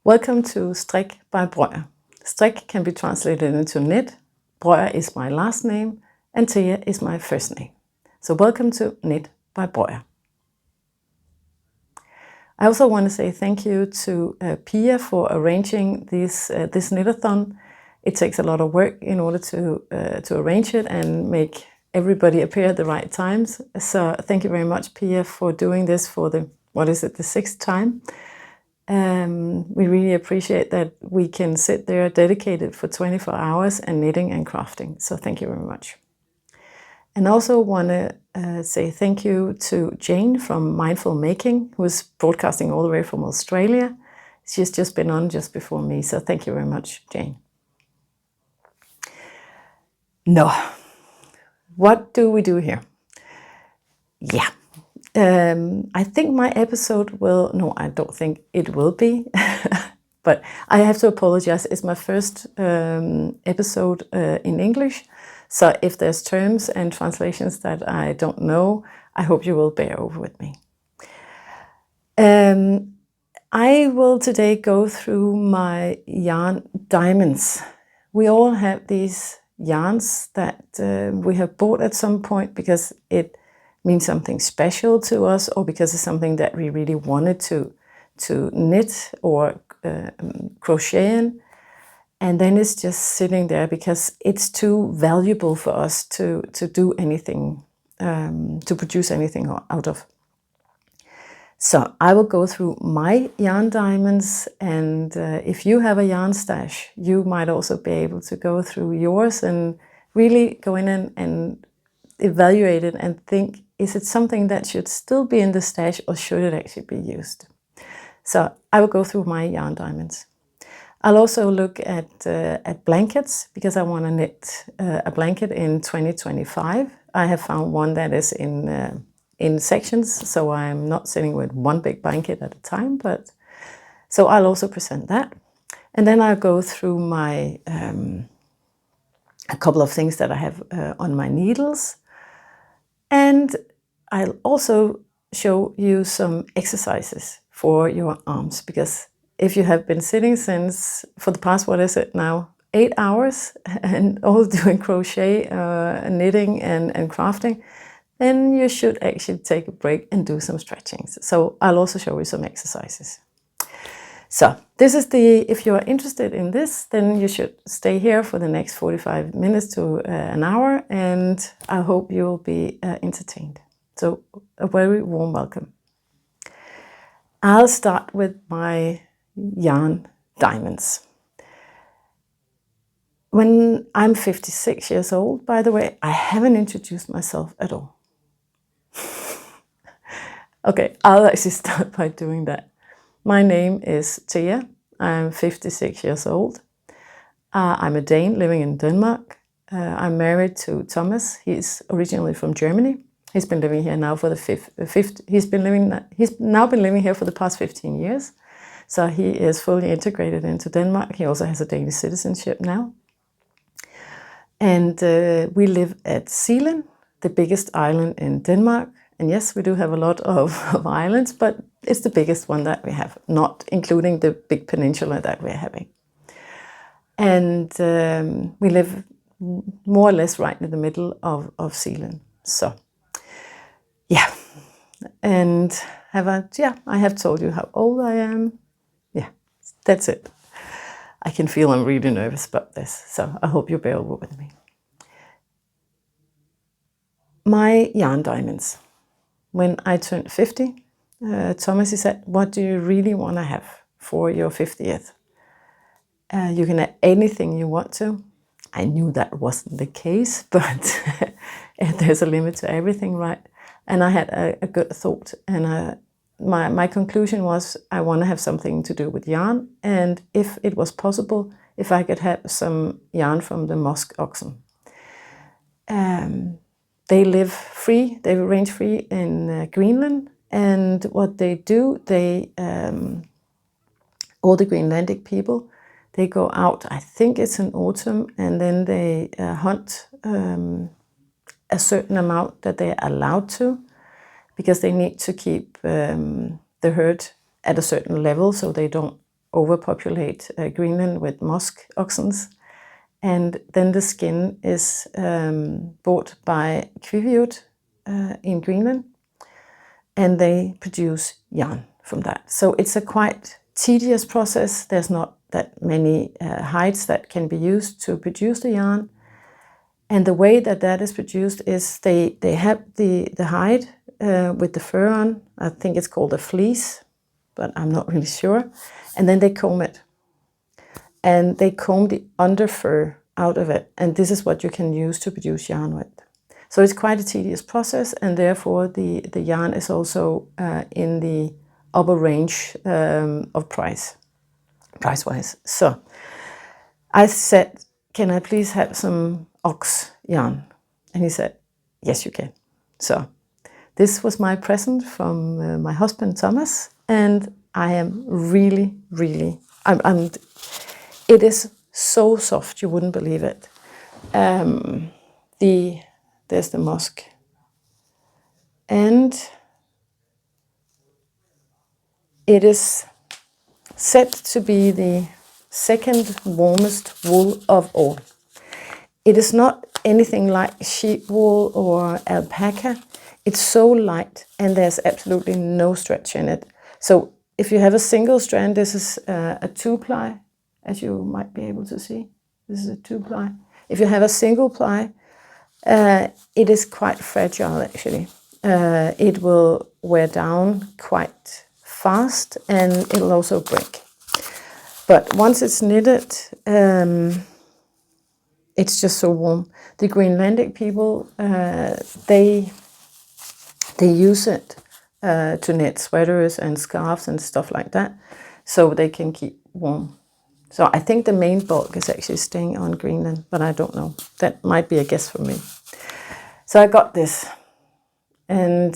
Welcome to Strik by Breuer. Strik can be translated into knit, Breuer is my last name, and Thea is my first name. So welcome to Knit by Breuer. I also want to say thank you to Pia for arranging this knitathon. It takes a lot of work in order to arrange it and make everybody appear at the right times. So thank you very much, Pia, for doing this for the 6th time. We really appreciate that we can sit there dedicated for 24 hours and knitting and crafting. So thank you very much. And also want to say thank you to Jane from Mindful Making, who is broadcasting all the way from Australia. She's just been on just before me. So thank you very much, Jane. No. What do we do here? Yeah. I think my episode will, no, I don't think it will be, but I have to apologize. It's my first episode in English. So if there's terms and translations that I don't know, I hope you will bear over with me. I will today go through my yarn diamonds. We all have these yarns that we have bought at some point because it means something special to us, or because it's something that we really wanted to knit or crochet in, and then it's just sitting there because it's too valuable for us to do anything, to produce anything out of. So I will go through my yarn diamonds, and if you have a yarn stash, you might also be able to go through yours and really go in and evaluate it and think, is it something that should still be in the stash, or should it actually be used? So I will go through my yarn diamonds. I'll also look at blankets, because I want to knit a blanket in 2025. I have found one that is in sections, so I'm not sitting with one big blanket at a time. But so I'll also present that, and then I'll go through my a couple of things that I have on my needles. And I'll also show you some exercises for your arms, because if you have been sitting for the past, 8 hours and all doing crochet, knitting and crafting, then you should actually take a break and do some stretching. So I'll also show you some exercises. So this is if you're interested in this, then you should stay here for the next 45 minutes to an hour, and I hope you'll be entertained. So a very warm welcome. I'll start with my yarn diamonds. When I'm 56 years old, by the way, I haven't introduced myself at all. Okay, I'll actually start by doing that. My name is Thea. I'm 56 years old. I'm a Dane living in Denmark. I'm married to Thomas. He's originally from Germany. He's been living here now for he's now been living here for the past 15 years. So he is fully integrated into Denmark. He also has a Danish citizenship now. And we live at Zealand, the biggest island in Denmark. And yes, we do have a lot of islands, but it's the biggest one that we have, not including the big peninsula that we're having. And we live more or less right in the middle of Zealand. So, yeah. And I have told you how old I am. Yeah, that's it. I can feel I'm really nervous about this, so I hope you bear over with me. My yarn diamonds. When I turned 50, Thomas, he said, what do you really want to have for your 50th? You can have anything you want to. I knew that wasn't the case, but there's a limit to everything, right? And I had a good thought, and my conclusion was I want to have something to do with yarn, and if it was possible, if I could have some yarn from the Musk oxen. They live free, they range free in Greenland, and what they do, all the Greenlandic people, they go out, I think it's in autumn, and then they hunt a certain amount that they're allowed to, because they need to keep the herd at a certain level so they don't overpopulate Greenland with Musk oxen. And then the skin is bought by Kviviut in Greenland, and they produce yarn from that. So it's a quite tedious process. There's not that many hides that can be used to produce the yarn. And the way that that is produced is they have the hide with the fur on. I think it's called a fleece, but I'm not really sure. And then they comb it. And they comb the underfur out of it. And this is what you can use to produce yarn with. So it's quite a tedious process, and therefore the yarn is also in the upper range of price-wise. So I said, can I please have some ox yarn? And he said, yes, you can. So this was my present from my husband, Thomas, and I am really, it is so soft, you wouldn't believe it. There's the Musk. And it is said to be the second warmest wool of all. It is not anything like sheep wool or alpaca. It's so light and there's absolutely no stretch in it. So if you have a single strand, this is a 2-ply, as you might be able to see. This is a 2-ply. If you have a single ply, it is quite fragile actually. It will wear down quite fast and it'll also break. But once it's knitted, it's just so warm. The Greenlandic people, they use it to knit sweaters and scarves and stuff like that, so they can keep warm. So I think the main bulk is actually staying on Greenland, but I don't know. That might be a guess for me. So I got this, and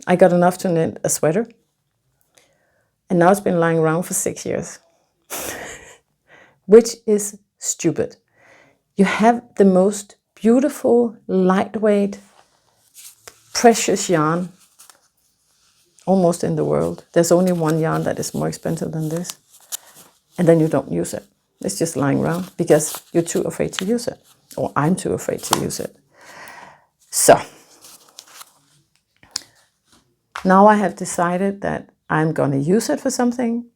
I got enough to knit a sweater. And now it's been lying around for 6 years, which is stupid. You have the most beautiful, lightweight, precious yarn almost in the world. There's only one yarn that is more expensive than this. And then you don't use it. It's just lying around because you're too afraid to use it. Or I'm too afraid to use it. So now I have decided that I'm going to use it for something.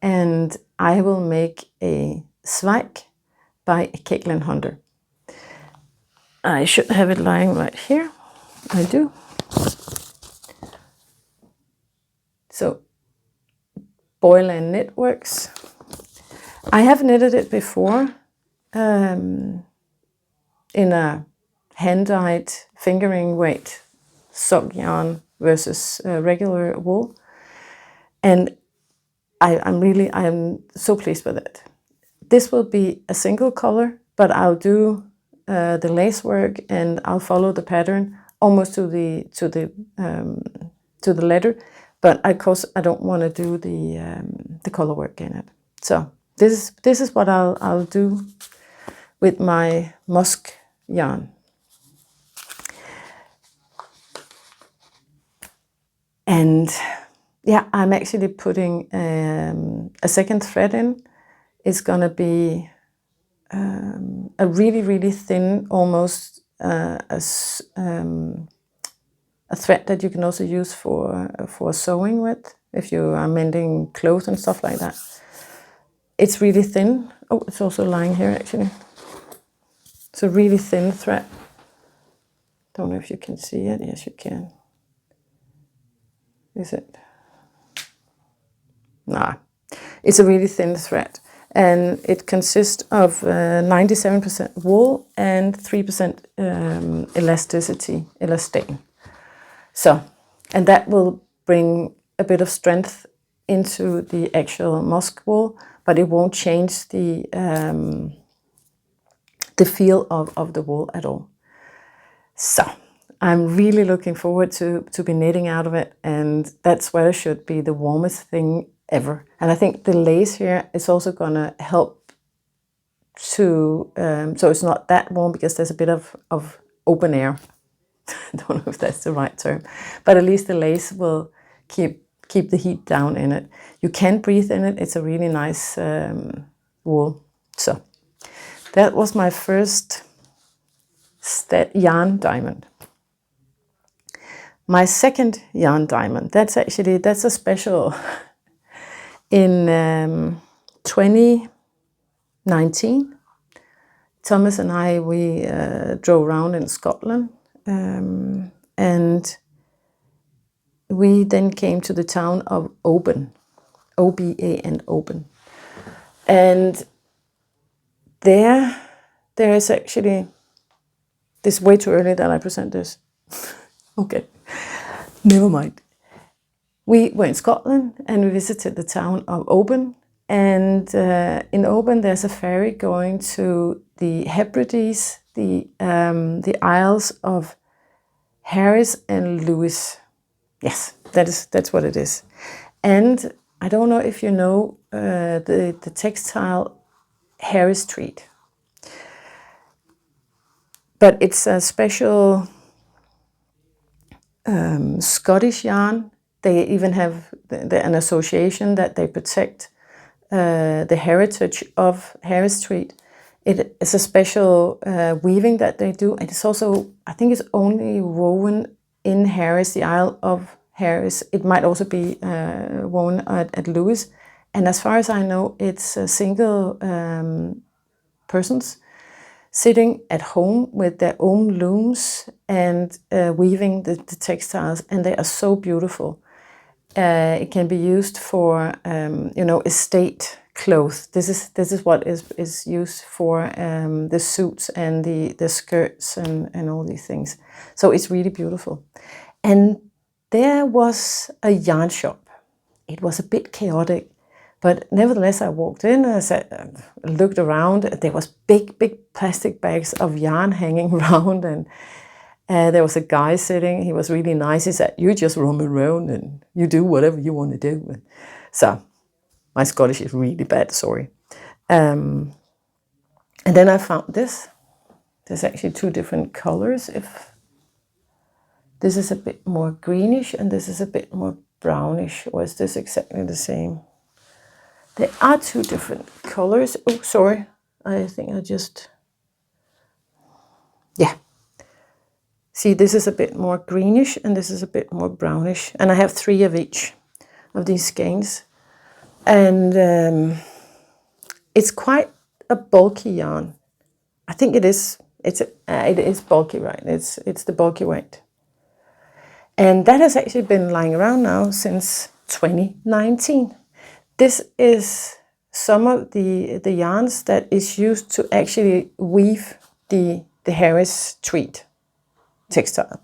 And I will make a Zweig by Caitlin Hunter. I should have it lying right here. I do. So, Boylan Knitworks. I have knitted it before in a hand-dyed fingering weight sock yarn versus regular wool. And I'm so pleased with it. This will be a single color, but I'll do the lace work and I'll follow the pattern almost to the letter. But of course I don't want to do the color work in it. So this is what I'll do with my Musk yarn. And yeah, I'm actually putting a second thread in. It's gonna be a really thin, almost a thread that you can also use for sewing with, if you are mending clothes and stuff like that. It's really thin. Oh, it's also lying here actually. It's a really thin thread. Don't know if you can see it. Yes, you can. Is it? Nah, it's a really thin thread. And it consists of 97% wool and 3% elastane. So, and that will bring a bit of strength into the actual Musk wool, but it won't change the feel of the wool at all. So, I'm really looking forward to be knitting out of it, and that sweater should be the warmest thing ever. And I think the lace here is also gonna help to, so it's not that warm because there's a bit of open air. I don't know if that's the right term, but at least the lace will keep keep the heat down in it. You can breathe in it. It's a really nice wool. So that was my first yarn diamond. My second yarn diamond, that's a special. In 2019, Thomas and I, we drove around in Scotland, and we then came to the town of Oban, O-B-A-N, Oban. And there is actually, this is way too early that I present this. Okay, never mind. We were in Scotland and we visited the town of Oban. And in Oban, there's a ferry going to the Hebrides, the Isles of Harris and Lewis. Yes, that's what it is. And I don't know if you know the textile Harris Tweed, but it's a special Scottish yarn. They even have an association that they protect the heritage of Harris Tweed. It is a special weaving that they do, and it's also, I think it's only woven in Harris, the Isle of Harris. It might also be woven at Lewis. And as far as I know, it's single persons sitting at home with their own looms and weaving the textiles, and they are so beautiful. It can be used for, estate clothes. This is what is used for the suits and the skirts and all these things. So it's really beautiful. And there was a yarn shop. It was a bit chaotic, but nevertheless I walked in and I looked around. There was big plastic bags of yarn hanging around, and there was a guy sitting. He was really nice. He said, "You just roam around and you do whatever you want to do." So my Scottish is really bad, sorry. And then I found this. There's actually two different colors. If this is a bit more greenish and this is a bit more brownish, or is this exactly the same? There are two different colors. Oh, sorry. I think yeah. See, this is a bit more greenish and this is a bit more brownish. And I have 3 of each of these skeins. And it's quite a bulky yarn. I think it is. It is bulky, right? It's the bulky weight. And that has actually been lying around now since 2019. This is some of the yarns that is used to actually weave the Harris Tweed textile.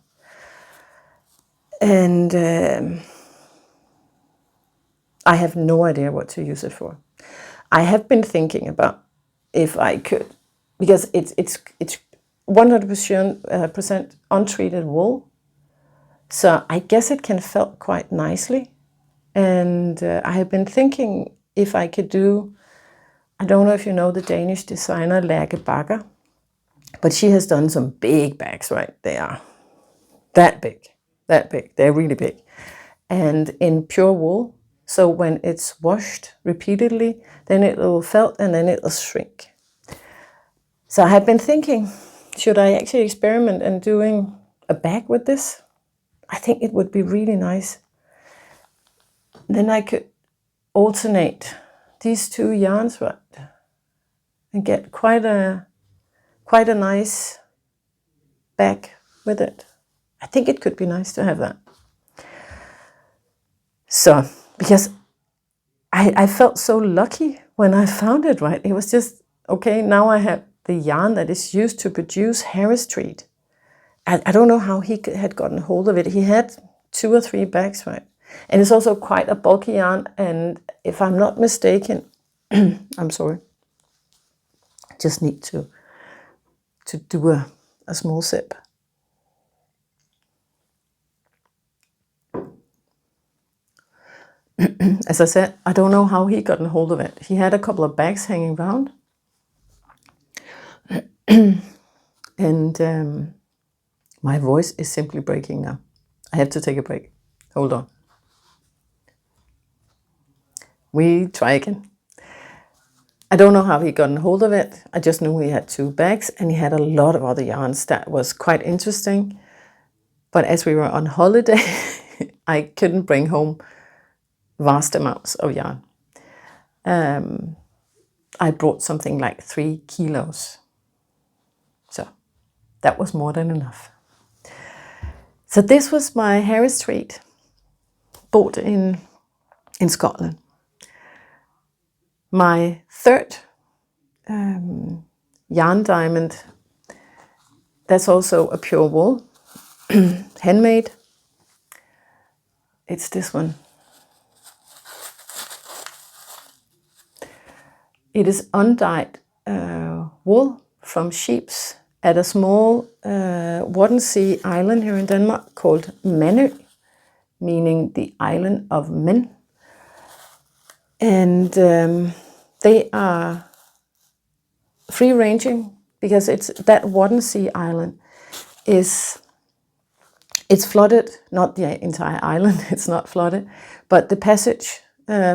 And I have no idea what to use it for. I have been thinking about if I could, because it's 100% untreated wool, so I guess it can felt quite nicely. And I have been thinking if I could do, I don't know if you know the Danish designer Lærke Bagger, but she has done some big bags, right? They are that big. They're really big. And in pure wool. So when it's washed repeatedly, then it will felt and then it will shrink. So I have been thinking, should I actually experiment and doing a bag with this? I think it would be really nice. Then I could alternate these 2 yarns, right, and get quite a nice bag with it. I think it could be nice to have that. So, because I felt so lucky when I found it, right? It was just, okay, now I have the yarn that is used to produce Harris Tweed. I don't know how he had gotten hold of it. He had 2 or 3 bags, right? And it's also quite a bulky yarn. And if I'm not mistaken, I'm sorry, just need to do a small sip. As I said, I don't know how he got a hold of it. He had a couple of bags hanging around. And my voice is simply breaking now. I have to take a break. Hold on. we try again. I don't know how he got a hold of it. I just knew he had 2 bags, and he had a lot of other yarns that was quite interesting. But as we were on holiday, I couldn't bring home vast amounts of yarn. I brought something like 3 kilos. So that was more than enough. So this was my Harris Tweed, bought in Scotland. My third yarn diamond, that's also a pure wool, handmade. It's this one. It is undyed wool from sheep at a small Sea island here in Denmark called Manø, meaning the island of men. And they are free-ranging because it's that Sea island it's flooded, not the entire island, it's not flooded, but the passage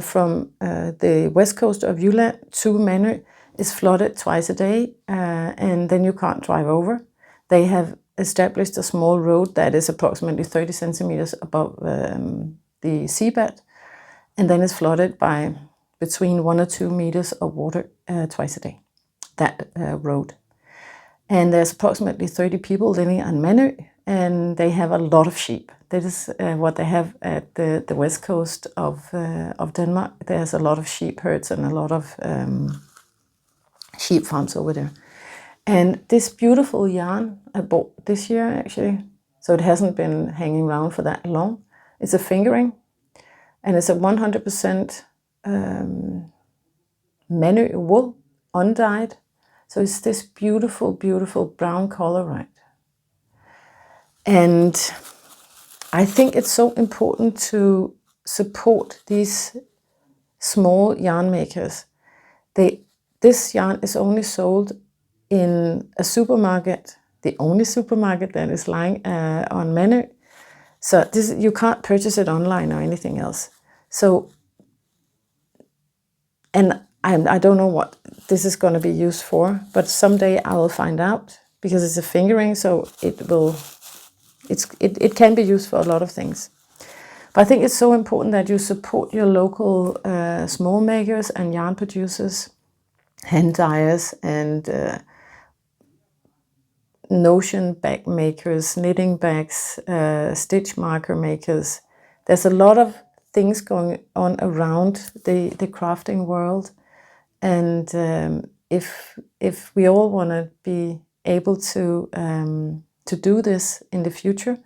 from the west coast of Jylland to Manø is flooded twice a day, and then you can't drive over. They have established a small road that is approximately 30 centimeters above the seabed, and then it's flooded by between 1 or 2 meters of water twice a day, that road. And there's approximately 30 people living on Manø, and they have a lot of sheep. That is what they have at the west coast of Denmark. There's a lot of sheep herds and a lot of sheep farms over there. And this beautiful yarn I bought this year, actually, so it hasn't been hanging around for that long. It's a fingering, and it's a 100% Manø wool, undyed. So it's this beautiful, beautiful brown color, right? And I think it's so important to support these small yarn makers. This yarn is only sold in a supermarket, the only supermarket that is lying on Manø. So you can't purchase it online or anything else. So, and I don't know what this is going to be used for, but someday I will find out, because it's a fingering, so it can be used for a lot of things. But I think it's so important that you support your local small makers and yarn producers, hand dyers, and notion bag makers, knitting bags, stitch marker makers. There's a lot of things going on around the crafting world, and if we all want to be able to do this in the future,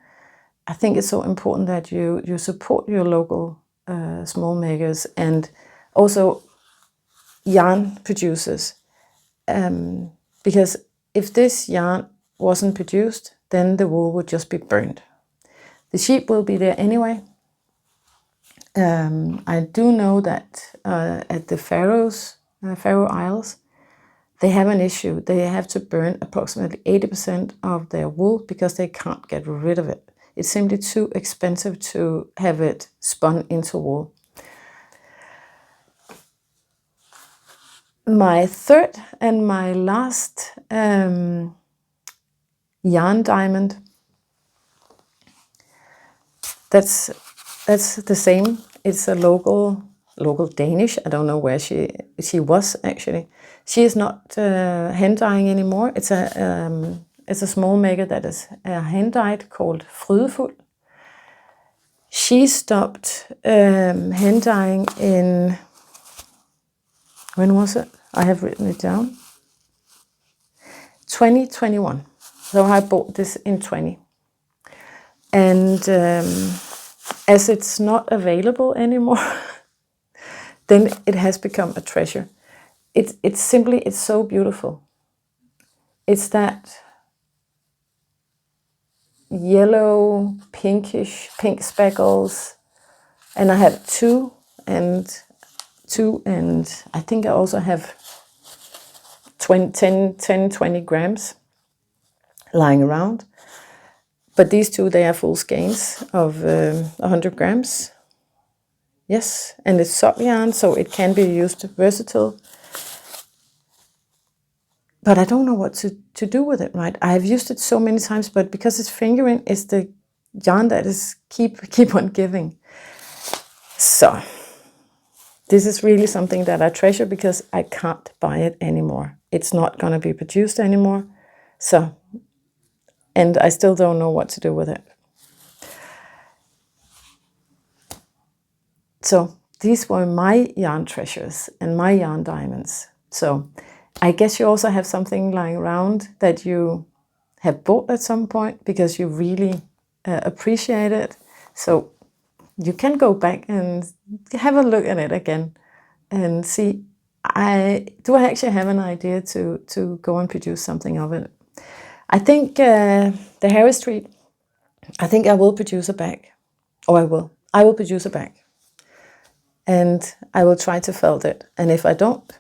I think it's so important that you support your local small makers and also yarn producers, because if this yarn wasn't produced, then the wool would just be burned. The sheep will be there anyway. I do know that at the Faroe Isles, they have an issue. They have to burn approximately 80% of their wool because they can't get rid of it. It's simply too expensive to have it spun into wool. My third and my last yarn diamond, that's the same. It's a local Danish. I don't know where she was actually. She is not hand dyeing anymore. It's a small maker that is hand dyed called Frydefuld. She stopped hand dyeing in, when was it? I have written it down. 2021. So I bought this in 20. And as it's not available anymore, then it has become a treasure. It's so beautiful. It's that yellow, pinkish, pink speckles, and I have two, and I think I also have 20 grams lying around. But these two, they are full skeins of 100 grams. yes, and it's sock yarn, so it can be used versatile. But I don't know what to do with it, right? I've used it so many times, but because it's fingering, it's the yarn that is keep on giving. So this is really something that I treasure because I can't buy it anymore. It's not going to be produced anymore. So, and I still don't know what to do with it. So these were my yarn treasures and my yarn diamonds. So I guess you also have something lying around that you have bought at some point because you really appreciate it. So you can go back and have a look at it again and see, do I actually have an idea to go and produce something of it? I think the Harris Tweed, I think I will produce a bag. Or I will produce a bag. And I will try to felt it. And if I don't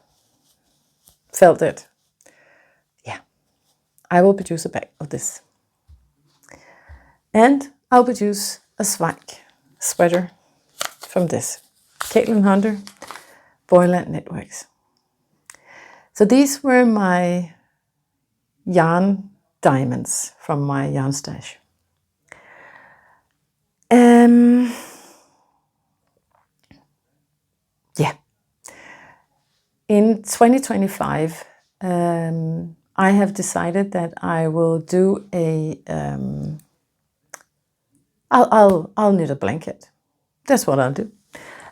felt it, yeah, I will produce a bag of this. And I'll produce a Zweig sweater from this. Caitlin Hunter, Boyland Networks. So these were my yarn diamonds from my yarn stash. Yeah. In 2025, I have decided that I will do a I'll knit a blanket. That's what I'll do.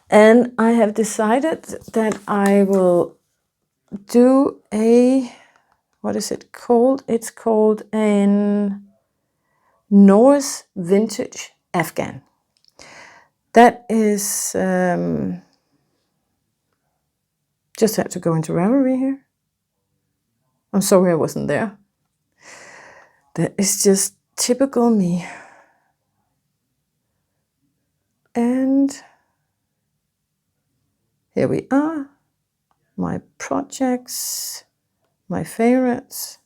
And I have decided that I will do a, what is it called? It's called an Norahs vintage Afghan. That is, just had to go into Ravelry here. I'm sorry I wasn't there. That is just typical me. And here we are, my projects, my favorites,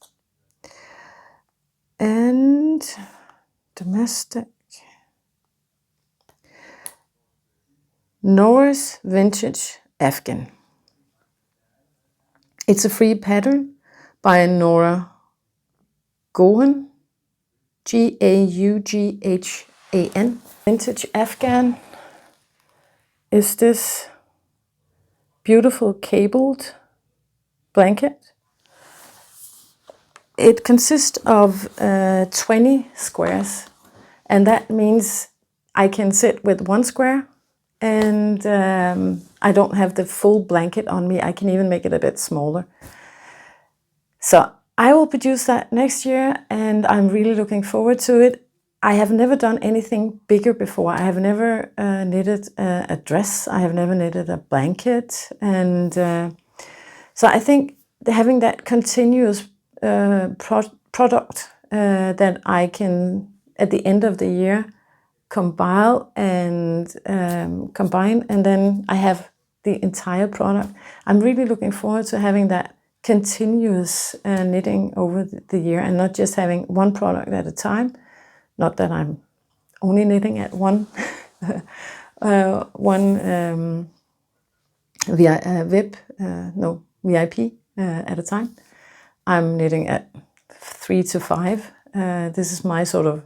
and domestic. Norahs Vintage Afghan. It's a free pattern by Norah Gaughn, Gaughan. Vintage Afghan is this beautiful cabled blanket. It consists of 20 squares, and that means I can sit with one square, and I don't have the full blanket on me. I can even make it a bit smaller. So I will produce that next year, and I'm really looking forward to it. I have never done anything bigger before. I have never knitted a dress. I have never knitted a blanket. And so I think having that continuous product that I can, at the end of the year, combine, and then I have the entire product. I'm really looking forward to having that continuous knitting over the year, and not just having one product at a time. Not that I'm only knitting at one VIP at a time. I'm knitting at 3 to 5. This is my sort of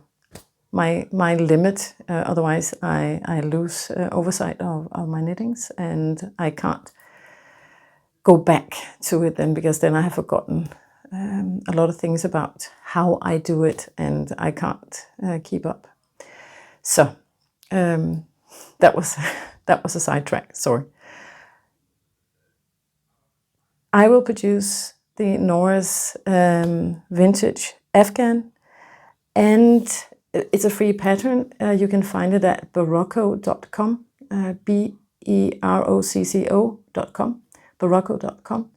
my limit. Otherwise, I lose oversight of my knittings, and I can't go back to it then, because then I have forgotten a lot of things about how I do it, and I can't keep up. So that was a sidetrack. Sorry. I will produce the Norahs Vintage Afghan, and it's a free pattern. You can find it at berocco.com, berocco.com, berocco.com.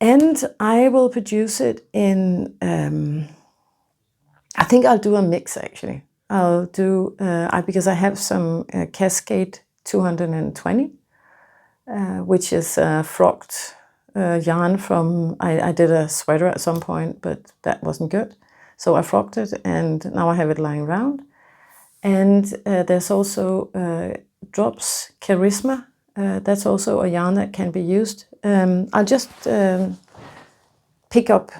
And I will produce it in, I think I'll do a mix actually. I'll do, because I have some Cascade 220, which is frocked yarn from, I did a sweater at some point, but that wasn't good. So I frocked it, and now I have it lying around. And there's also Drops Charisma. That's also a yarn that can be used. I'll just pick up.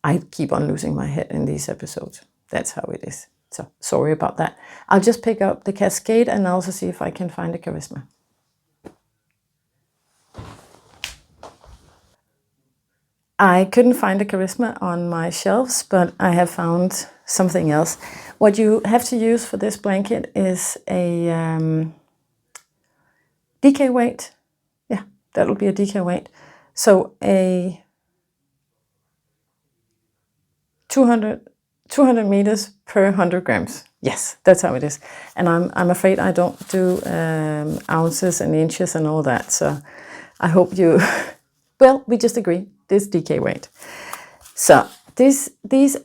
I keep on losing my head in these episodes. That's how it is. So sorry about that. I'll just pick up the Cascade and also see if I can find a Charisma. I couldn't find a Charisma on my shelves, but I have found something else. What you have to use for this blanket is a DK weight. Yeah, that'll be a DK weight. So a 200 meters per 100 grams. Yes, that's how it is. And I'm afraid I don't do ounces and inches and all that. So I hope you, well, we just agree, this DK weight. So these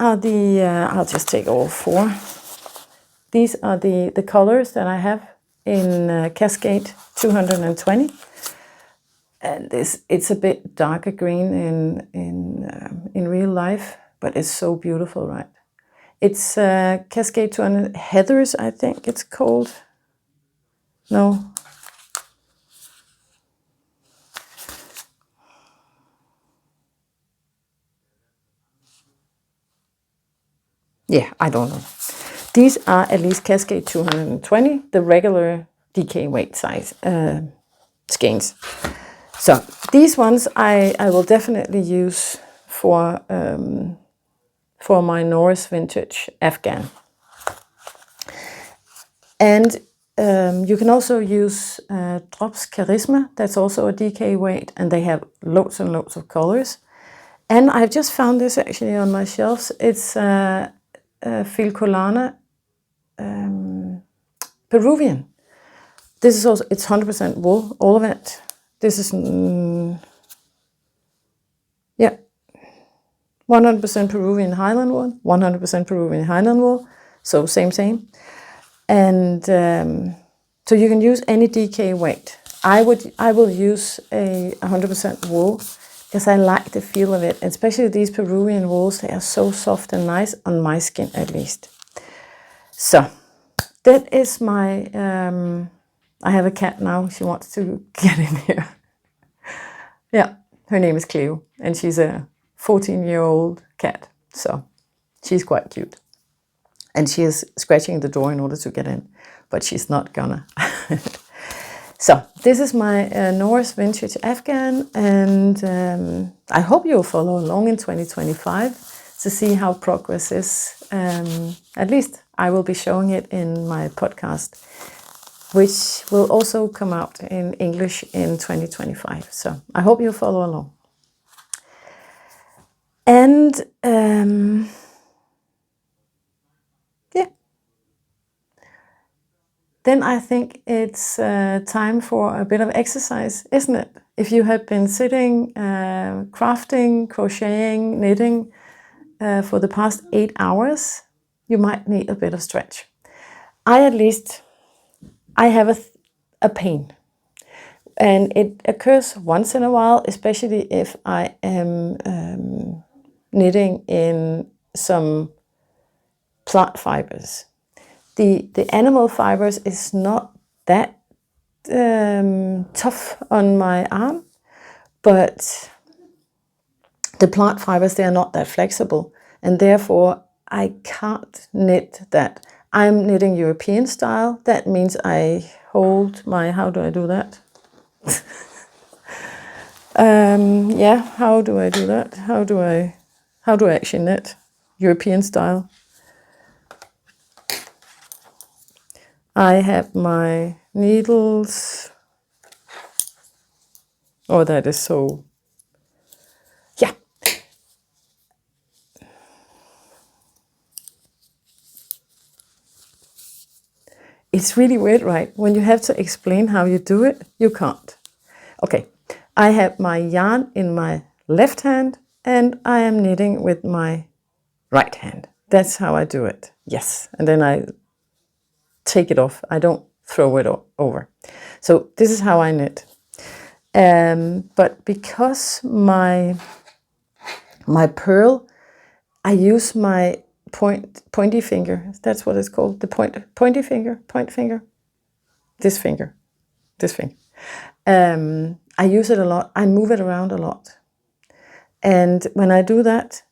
are the, I'll just take all 4. These are the colors that I have in Cascade 220. And it's a bit darker green in real life, but it's so beautiful, right? It's Cascade 200 Heathers, I think it's called. No. Yeah, I don't know. These are at least Cascade 220, the regular DK weight size skeins. So these ones I will definitely use for my Norahs vintage Afghan. And you can also use Drops Charisma. That's also a DK weight, and they have loads and loads of colors. And I've just found this actually on my shelves. It's Filcolana Peruvian. This is also, it's 100% wool, all of it. This is, yeah, 100% Peruvian Highland wool, 100% Peruvian Highland wool. So same. And so you can use any DK weight. I will use a 100% wool because I like the feel of it. Especially these Peruvian wools, they are so soft and nice on my skin at least. So that is my, I have a cat now. She wants to get in here. Yeah, her name is Cleo and she's a 14-year-old cat. So she's quite cute. And she is scratching the door in order to get in, but she's not gonna. So this is my Norahs vintage Afghan, and I hope you'll follow along in 2025 to see how progress is. At least I will be showing it in my podcast, which will also come out in English in 2025. So I hope you'll follow along. And yeah. Then I think it's time for a bit of exercise, isn't it? If you have been sitting, crafting, crocheting, knitting for the past 8 hours, you might need a bit of stretch. I have a pain. And it occurs once in a while, especially if I am knitting in some plant fibers. The animal fibers is not that tough on my arm, but the plant fibers, they are not that flexible, and therefore I can't knit that. I'm knitting European style. That means I hold my, how do I do that? Yeah, how do I do that? How do I actually knit European style? I have my needles. Oh, that is so, yeah. It's really weird, right? When you have to explain how you do it, you can't. Okay, I have my yarn in my left hand and I am knitting with my right hand. That's how I do it. Yes, and then I take it off. I don't throw it over. So this is how I knit. But because my purl, I use my pointy finger. That's what it's called. The point finger. this finger. I use it a lot. I move it around a lot. And when I do that,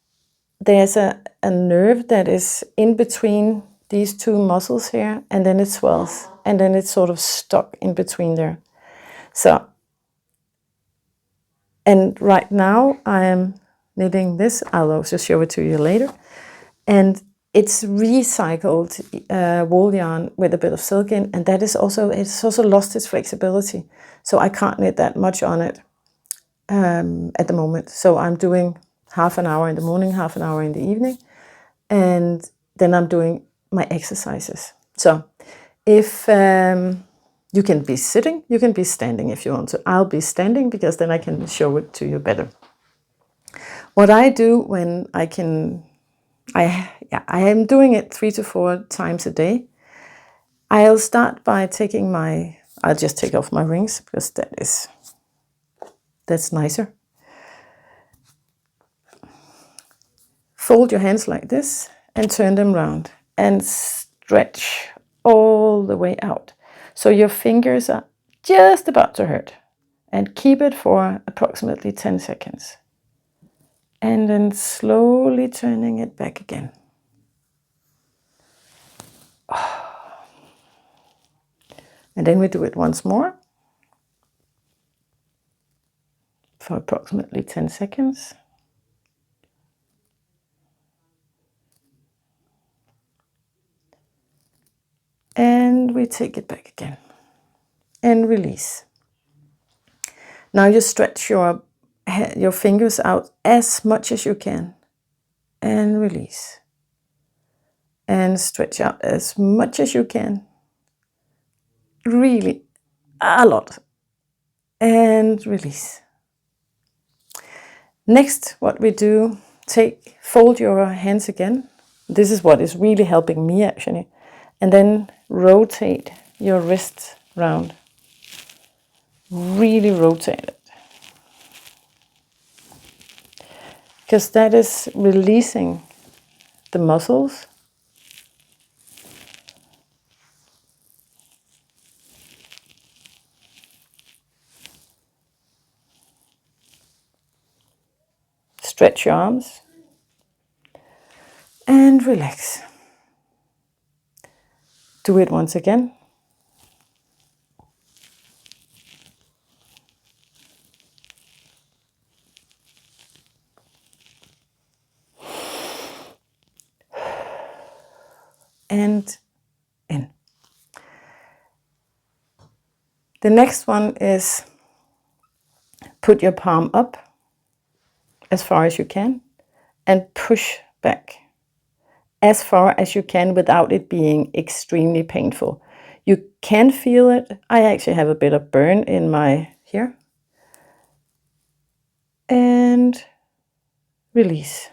there's a nerve that is in between these two muscles here, and then it swells, and then it's sort of stuck in between there. So, and right now I am knitting this. I'll also show it to you later. And it's recycled wool yarn with a bit of silk in, and that is also, it's also lost its flexibility. So I can't knit that much on it at the moment. So I'm doing half an hour in the morning, half an hour in the evening, and then I'm doing my exercises. So if you can be sitting, you can be standing if you want to. I'll be standing because then I can show it to you better. What I do when I can, I am doing it 3 to 4 times a day. I'll start by taking my, I'll just take off my rings because that's nicer. Fold your hands like this and turn them round and stretch all the way out. So your fingers are just about to hurt, and keep it for approximately 10 seconds. And then slowly turning it back again. And then we do it once more for approximately 10 seconds. And we take it back again and release. Now you stretch your fingers out as much as you can and release. And stretch out as much as you can. Really, a lot. And release. Next, what we do, fold your hands again. This is what is really helping me actually. And then rotate your wrist round. Really rotate it. Because that is releasing the muscles. Stretch your arms. And relax. Do it once again. And in. The next one is put your palm up as far as you can and push back as far as you can without it being extremely painful. You can feel it. I actually have a bit of burn in my here. And release.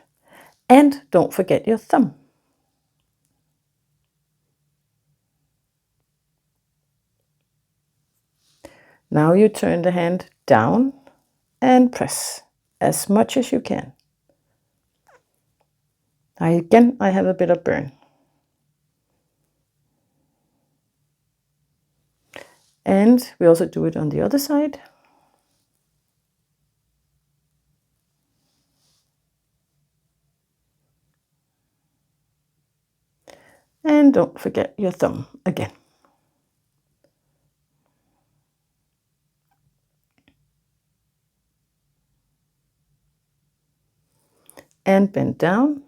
And don't forget your thumb. Now you turn the hand down and press as much as you can. Again, I have a bit of burn. And we also do it on the other side. And don't forget your thumb again. And bend down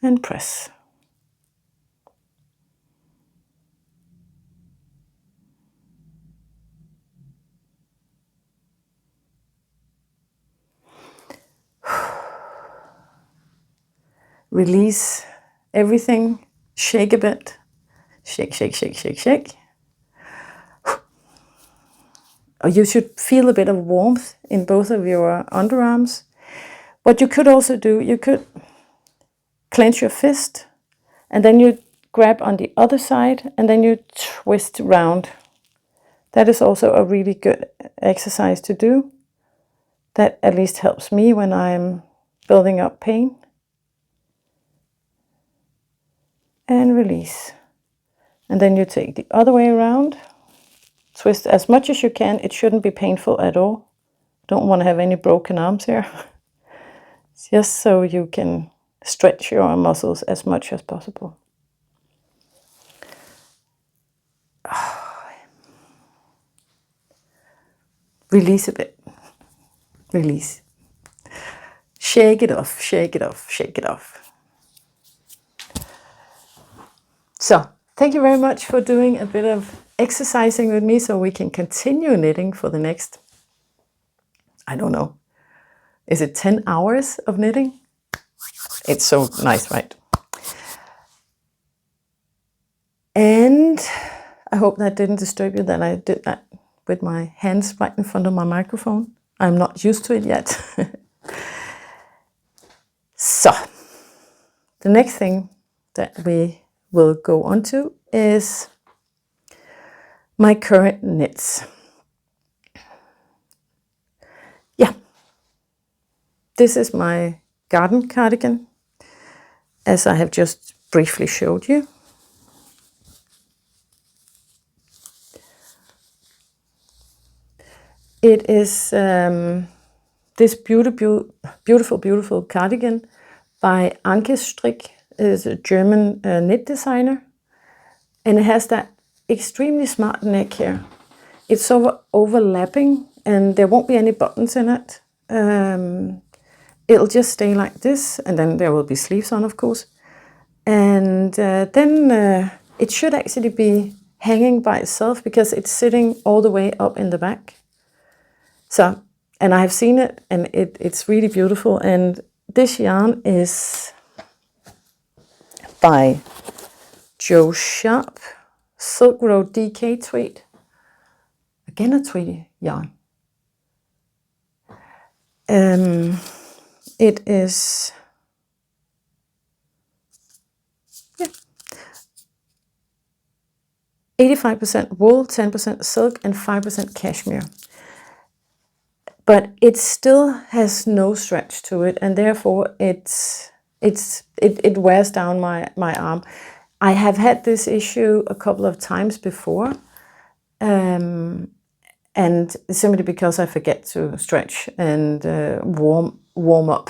and press. Release everything, shake a bit, shake, shake, shake, shake, shake. You should feel a bit of warmth in both of your underarms. What you could also do, you could clench your fist and then you grab on the other side and then you twist round. That is also a really good exercise to do. That at least helps me when I'm building up pain. And release. And then you take the other way around, twist as much as you can. It shouldn't be painful at all. Don't want to have any broken arms here. Just so you can stretch your muscles as much as possible. Release a bit. Release. Shake it off, shake it off, shake it off. So, thank you very much for doing a bit of exercising with me so we can continue knitting for the next, I don't know, is it 10 hours of knitting? It's so nice, right? And I hope that didn't disturb you that I did that with my hands right in front of my microphone. I'm not used to it yet. So, the next thing that we will go on to is my current knits. Yeah, this is my garden cardigan, as I have just briefly showed you. It is this beautiful cardigan by Strik. Is a German knit designer, and it has that extremely smart neck here. It's overlapping, and there won't be any buttons in it. It'll just stay like this, and then there will be sleeves on, of course. And then it should actually be hanging by itself because it's sitting all the way up in the back. So, and I've seen it, and it's really beautiful. And this yarn is by Joe Sharp, Silkroad DK Tweed. Again a tweed yarn. It is 85% wool, 10% silk, and 5% cashmere. But it still has no stretch to it, and therefore it wears down my arm. I have had this issue a couple of times before, and simply because I forget to stretch and warm up.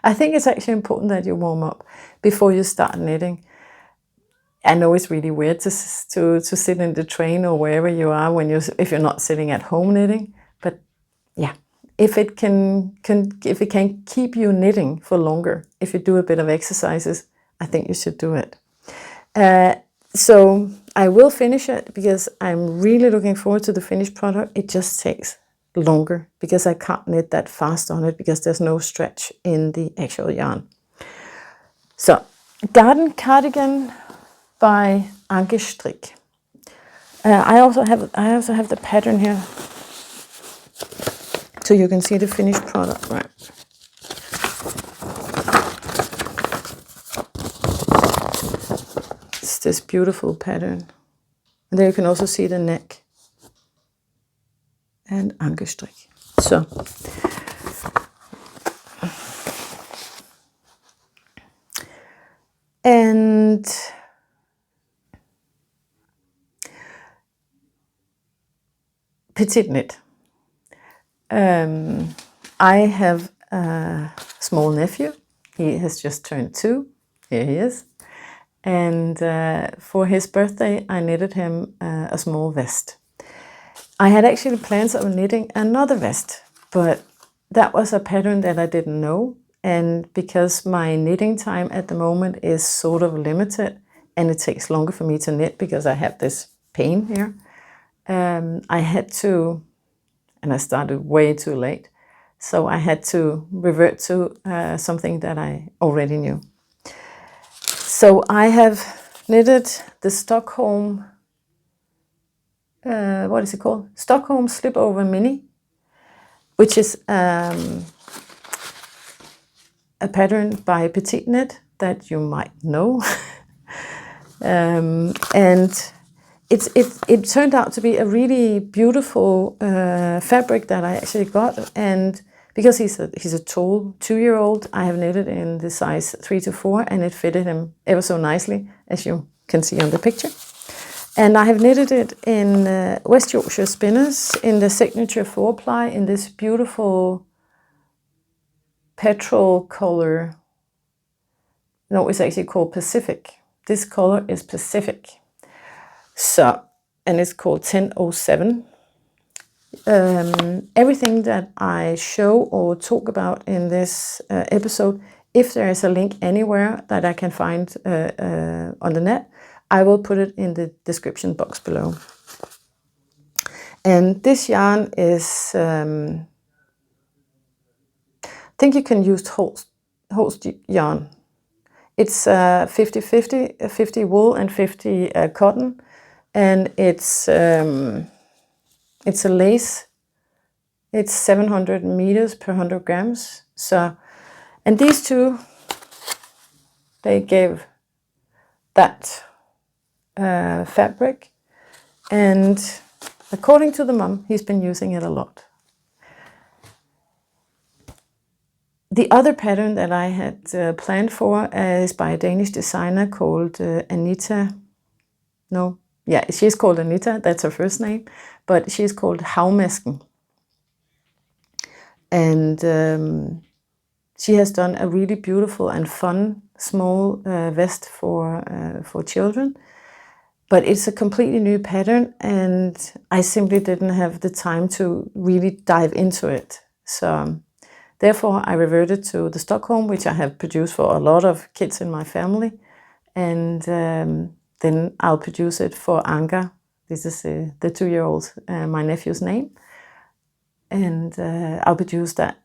I think it's actually important that you warm up before you start knitting. I know it's really weird to sit in the train or wherever you are if you're not sitting at home knitting, but yeah, if it can keep you knitting for longer, if you do a bit of exercises, I think you should do it. So I will finish it because I'm really looking forward to the finished product. It just takes longer because I can't knit that fast on it because there's no stretch in the actual yarn. So, garden cardigan by Strik. I also have the pattern here, so you can see the finished product, right? It's this beautiful pattern, and there you can also see the neck and Strik. So, and petite knit. I have a small nephew. He has just turned 2. Here he is. And for his birthday, I knitted him a small vest. I had actually plans of knitting another vest, but that was a pattern that I didn't know. And because my knitting time at the moment is sort of limited, and it takes longer for me to knit because I have this pain here, I had to, and I started way too late, so I had to revert to something that I already knew. So I have knitted the Stockholm, what is it called? Stockholm Slipopver Mini, which is a pattern by Petite Knit that you might know. And it turned out to be a really beautiful fabric that I actually got, and because he's a tall 2-year-old, I have knitted in the size 3 to 4, and it fitted him ever so nicely, as you can see on the picture. And I have knitted it in West Yorkshire spinners in the signature 4-ply in this beautiful petrol color. No, it's actually called Pacific. This color is Pacific. So, and it's called 1007. Everything that I show or talk about in this episode, if there is a link anywhere that I can find on the net, I will put it in the description box below. And this yarn is, I think you can use Holst yarn. It's 50-50, 50 wool and 50 cotton, and it's a lace. It's 700 meters per 100 grams. So, and these two, they gave that fabric, and according to the mum, he's been using it a lot. The other pattern that I had planned for is by a Danish designer called Anita. No, yeah, she's called Anita, that's her first name, but she's called Havmasken. And she has done a really beautiful and fun small vest for children. But it's a completely new pattern, and I simply didn't have the time to really dive into it. So therefore, I reverted to the Stockholm, which I have produced for a lot of kids in my family. And then I'll produce it for Anka. This is the 2-year-old, my nephew's name. And I'll produce that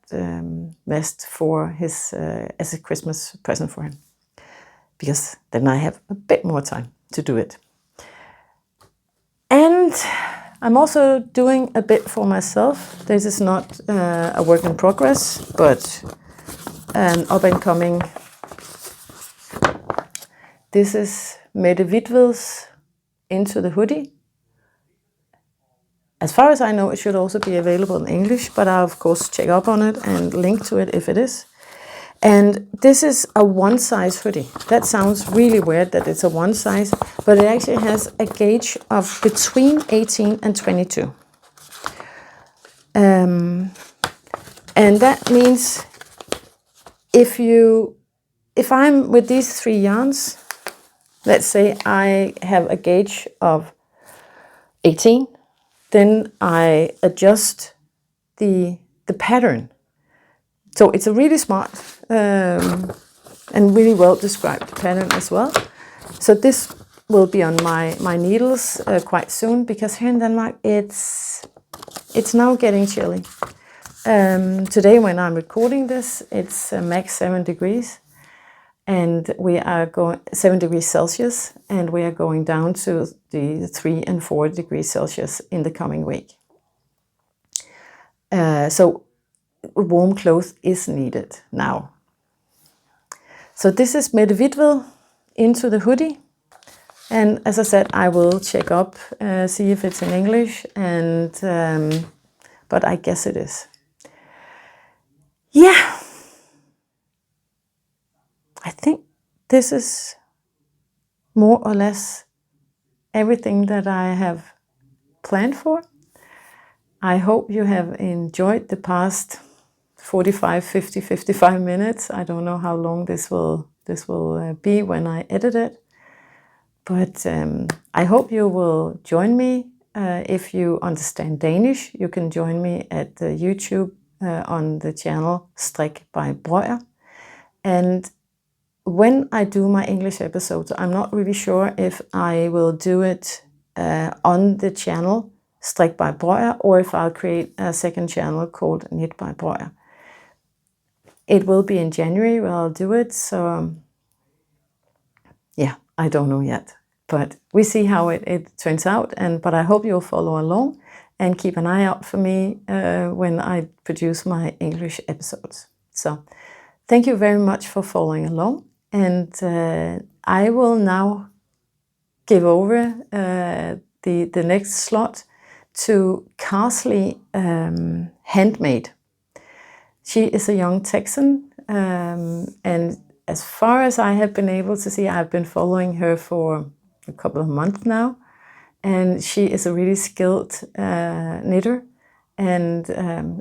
vest for his as a Christmas present for him. Because then I have a bit more time to do it. And I'm also doing a bit for myself. This is not a work in progress, but an up-and-coming. This is Mette Hvidtved's Into the Hoodie. As far as I know, it should also be available in English, but I'll of course check up on it and link to it if it is. And this is a one-size hoodie. That sounds really weird that it's a one size, but it actually has a gauge of between 18 and 22. And that means if I'm with these 3 yarns, let's say I have a gauge of 18, then I adjust the pattern. So it's a really smart and really well described pattern as well. So this will be on my needles quite soon, because here in Denmark it's now getting chilly. Today when I'm recording this, it's max 7 degrees, and we are going 7 degrees Celsius, and we are going down to the 3 and 4 degrees Celsius in the coming week. So warm clothes is needed now. So this is Mette Hvidtved Into the Hoodie, and as I said, I will check up, see if it's in English, and but I guess it is. Yeah, I think this is more or less everything that I have planned for. I hope you have enjoyed the past 45, 50, 55 minutes. I don't know how long this will be when I edit it. But I hope you will join me. If you understand Danish, you can join me at YouTube on the channel Strik by byBreuer. And when I do my English episodes, I'm not really sure if I will do it on the channel Strik by byBreuer, or if I'll create a second channel called Knit by byBreuer. It will be in January where I'll do it, so yeah, I don't know yet. But we see how it turns out, but I hope you'll follow along and keep an eye out for me when I produce my English episodes. So thank you very much for following along, and I will now give over the next slot to Carsley Handmade. She is a young Texan, and as far as I have been able to see, I've been following her for a couple of months now, and she is a really skilled knitter. And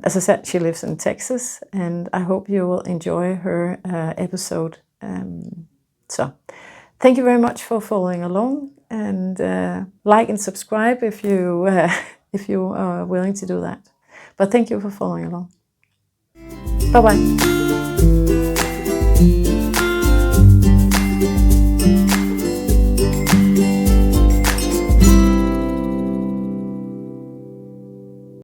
as I said, she lives in Texas, and I hope you will enjoy her episode. So thank you very much for following along, and like and subscribe if you if you are willing to do that. But thank you for following along. Bye bye.